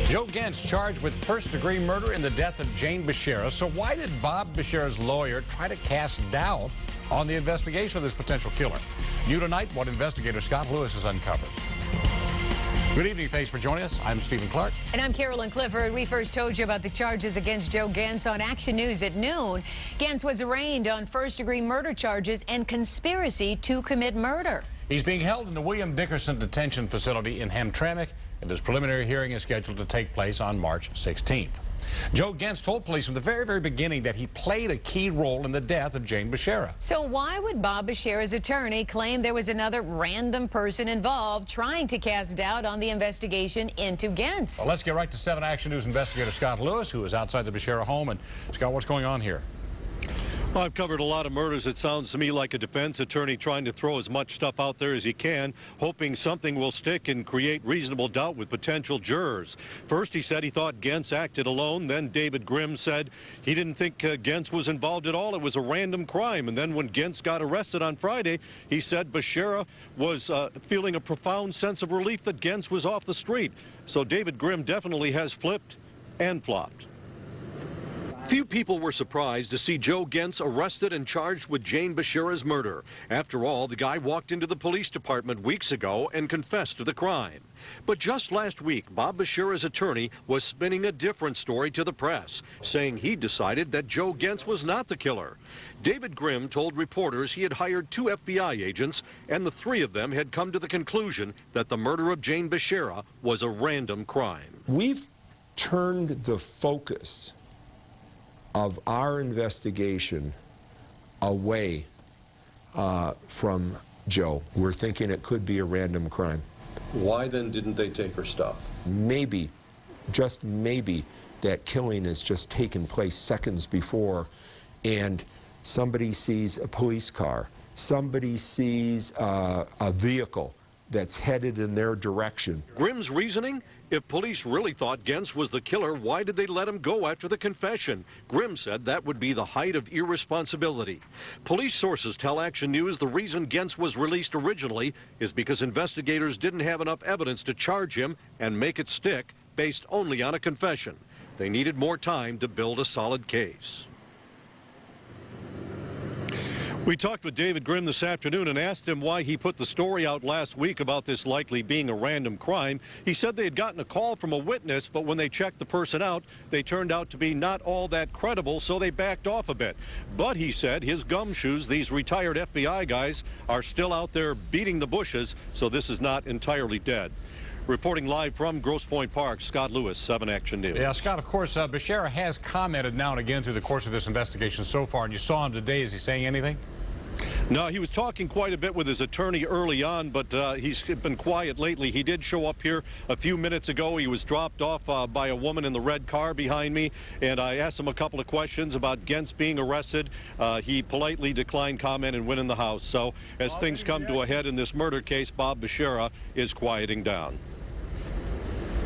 Joe Gentz charged with first-degree murder in the death of Jane Bashara. So why did Bob Bashara's lawyer try to cast doubt on the investigation of this potential killer? New tonight, what investigator Scott Lewis has uncovered. Good evening. Thanks for joining us. I'm Stephen Clark. And I'm Carolyn Clifford. We first told you about the charges against Joe Gentz on Action News at noon. Gentz was arraigned on first-degree murder charges and conspiracy to commit murder. He's being held in the William Dickerson Detention Facility in Hamtramck, and his preliminary hearing is scheduled to take place on March 16th. Joe Gentz told police from the very beginning that he played a key role in the death of Jane Bashara. So why would Bob Bashara's attorney claim there was another random person involved, trying to cast doubt on the investigation into Gentz? Well, let's get right to 7 Action News investigator Scott Lewis, who is outside the Bashara home. And Scott, what's going on here? Well, I've covered a lot of murders. It sounds to me like a defense attorney trying to throw as much stuff out there as he can, hoping something will stick and create reasonable doubt with potential jurors. First, he said he thought Gentz acted alone. Then David Grimm said he didn't think Gentz was involved at all. It was a random crime. And then when Gentz got arrested on Friday, he said Bashara was feeling a profound sense of relief that Gentz was off the street. So David Grimm definitely has flipped and flopped. Few people were surprised to see Joe Gentz arrested and charged with Jane Bashara's murder. After all, the guy walked into the police department weeks ago and confessed to the crime. But just last week, Bob Bashara's attorney was spinning a different story to the press, saying he decided that Joe Gentz was not the killer. David Grimm told reporters he had hired 2 FBI agents, and the 3 of them had come to the conclusion that the murder of Jane Bashara was a random crime. We've turned the focus of our investigation away from Joe. We're thinking it could be a random crime. Why then didn't they take her stuff? Maybe, just maybe, that killing has just taken place seconds before, and somebody sees a police car, somebody sees a vehicle that's headed in their direction. Grimm's reasoning? If police really thought Gentz was the killer, why did they let him go after the confession? Grimm said that would be the height of irresponsibility. Police sources tell Action News the reason Gentz was released originally is because investigators didn't have enough evidence to charge him and make it stick based only on a confession. They needed more time to build a solid case. We talked with David Grimm this afternoon and asked him why he put the story out last week about this likely being a random crime. He said they had gotten a call from a witness, but when they checked the person out, they turned out to be not all that credible, so they backed off a bit. But he said his gumshoes, these retired FBI guys, are still out there beating the bushes, so this is not entirely dead. Reporting live from Grosse Pointe Park, Scott Lewis, 7 Action News. Yeah, Scott, of course, Bashara has commented now and again through the course of this investigation so far, and you saw him today. Is he saying anything? No, he was talking quite a bit with his attorney early on, but he's been quiet lately. He did show up here a few minutes ago. He was dropped off by a woman in the red car behind me, and I asked him a couple of questions about Gentz being arrested. He politely declined comment and went in the house. So as things come to a head in this murder case, Bob Bashara is quieting down.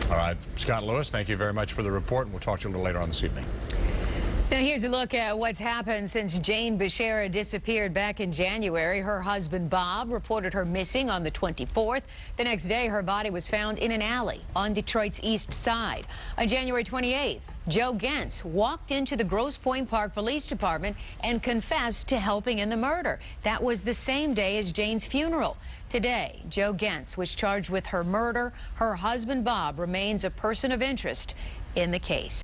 All right, Scott Lewis, thank you very much for the report, and we'll talk to you a little later on this evening. Now here's a look at what's happened since Jane Bashara disappeared back in January. Her husband Bob reported her missing on the 24th. The next day, her body was found in an alley on Detroit's east side. On January 28th, Joe Gentz walked into the Grosse Pointe Park Police Department and confessed to helping in the murder. That was the same day as Jane's funeral. Today, Joe Gentz was charged with her murder. Her husband Bob remains a person of interest in the case.